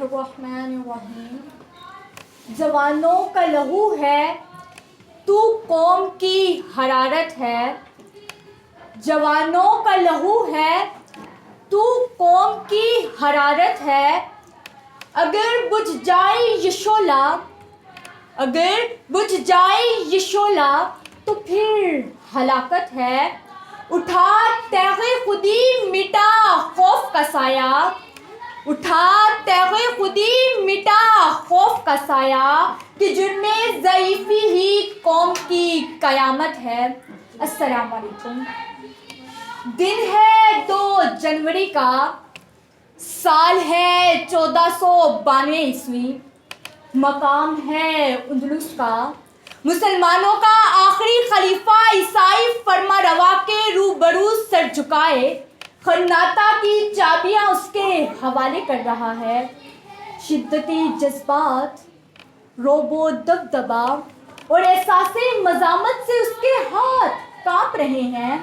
बिस्मिल्लाहिर्रहमानिर्रहीम। जवानों का लहू है, तू कौम की हरारत है। जवानों का लहू है, तू कौम की हरारत है। अगर बुझ जाए ये शोला, अगर बुझ जाए ये शोला तो फिर हलाकत है। उठा तैग़े खुदी मिटा खौफ का साया, उठा तैग़े खुदी मिटा खौफ का साया कि जुर्मे ज़ईफ़ी ही कौम की क़यामत है। अस्सलाम वालेकुम। दिन है 2 जनवरी का, साल है 1492 ईस्वी, मकाम है अंदलुस का। मुसलमानों का आखिरी खलीफा ईसाई फरमा रवा के रूबरू सर झुकाए खन्नाता की चाबियां उसके हवाले कर रहा है। शिद्दती जज्बात, रोबो दबदबा और एहसासे मज़ामत से उसके हाथ कांप रहे हैं।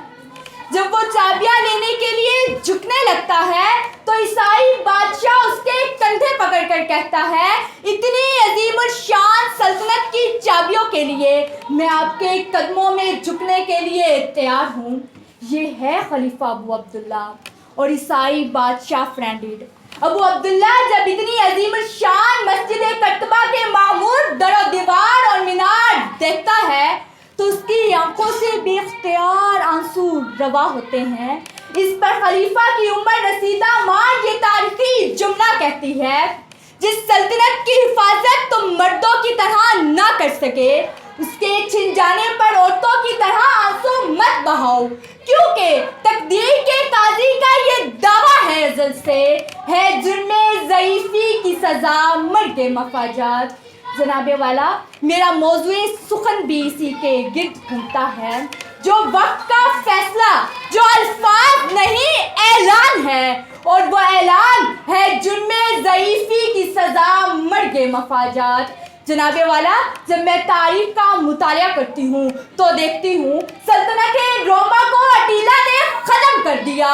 जब वो चाबियां लेने के लिए झुकने लगता है तो ईसाई बादशाह उसके कंधे पकड़कर कहता है, इतनी अजीम शान सल्तनत की चाबियों के लिए मैं आपके कदमों में झुकने के लिए तैयार हूँ। ये है खलीफा अबू अब्दुल्ला और ईसाई बादशाह फ्रेंडेड। अबू अब्दुल्ला जब इतनी अजीम शान मस्जिद कतबा के मामूर दरो दीवार और मीनार देखता है तो उसकी आंखों से बेख्तियार आंसू रवा होते हैं। इस पर खलीफा की उम्र रसीदा मां ये तारीखी जुमला कहती है, जिस सल्तनत की हिफाजत तुम मर्दों की तरह ना कर सके, उसके छिन जाने पर औरतों की तरह आंसू मत बहाओ, क्योंकि तकदीर के काजी का ये दावा है अज़ल से, है जुर्मे ज़ईफ़ी की सज़ा मर्गे मफाजात। जनाबे वाला, मेरा मौज़ूए सुखन भी इसी के गिर्द घूमता है। जो वक्त का फैसला, जो अल्फाज नहीं ऐलान है, और वो ऐलान है जुर्मे ज़ईफ़ी की सज़ा मर्गे मफाजात। जनाबे वाला, जब मैं तारीख का मुतालिया करती हूँ तो देखती हूँ सल्तनत रोमा को अटीला ने ख़त्म कर दिया,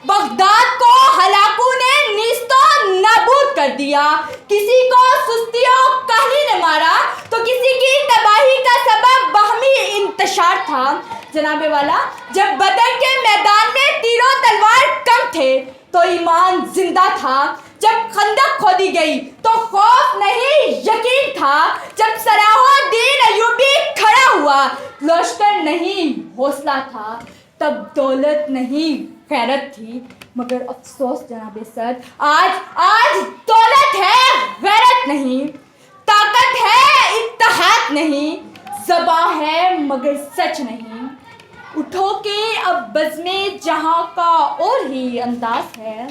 बगदाद को हलाकू ने नीस्तो नाबूद कर दिया, किसी को सुस्तियों कहली ने मारा तो किसी की तबाही का सबब बाहमी इंतशार था। जनाबे वाला, जब बदर के मैदान में तीरों तलवार कम थे तो ईमान जिंदा था। जब खंदक खोदी गई तो खौफ नहीं यकीन था। जब सलाहुद्दीन अय्यूबी खड़ा हुआ लश्कर नहीं हौसला था। तब दौलत नहीं गैरत थी। मगर अफसोस जनाबे सर, आज दौलत है गैरत नहीं, ताकत है इत्तेहाद नहीं, ज़बां है मगर सच नहीं। उठो के अब बज़्मे जहां का और ही अंदाज है,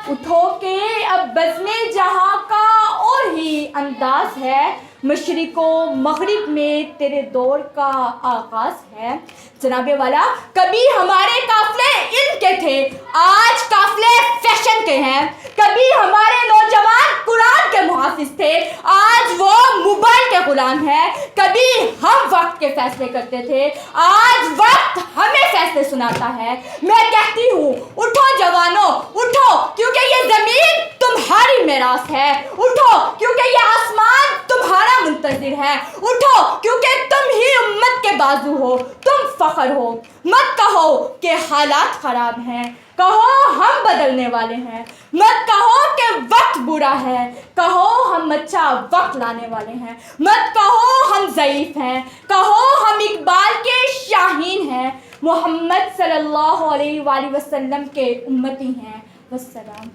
उठो के अब बज़्मे जहां का और ही अंदाज है। मशरिको मगरिब में तेरे दौर का आगाज है। जनाबे वाला, कभी हमारे काफिले इल्म के थे, आज काफिले फैशन के हैं। कभी हमारे नौजवान कुरान के मुहाफिज थे, आज वो मोबाइल के गुलाम है। कभी हम वक्त के फैसले करते थे, आज वक्त हमें फैसले सुनाता है। मैं कहती हूँ, उठो जवानों उठो, क्योंकि ये जमीन तुम्हारी मेरास है। उठो क्योंकि ये आसमान तुम्हारा मुंतज़िर है। उठो क्योंकि तुम ही उम्मत के बाजू हो, तुम फख्र हो। मत कहो कि हालात खराब हैं, कहो हम बदलने वाले हैं। मत कहो कि वक्त बुरा है, कहो हम अच्छा वक्त लाने वाले हैं। मत कहो हम ज़ईफ़ हैं, कहो हम इकबाल के शाहीन हैं, मोहम्मद सल्लल्लाहु अलैहि वसल्लम के उम्मती हैं। वस्सलाम।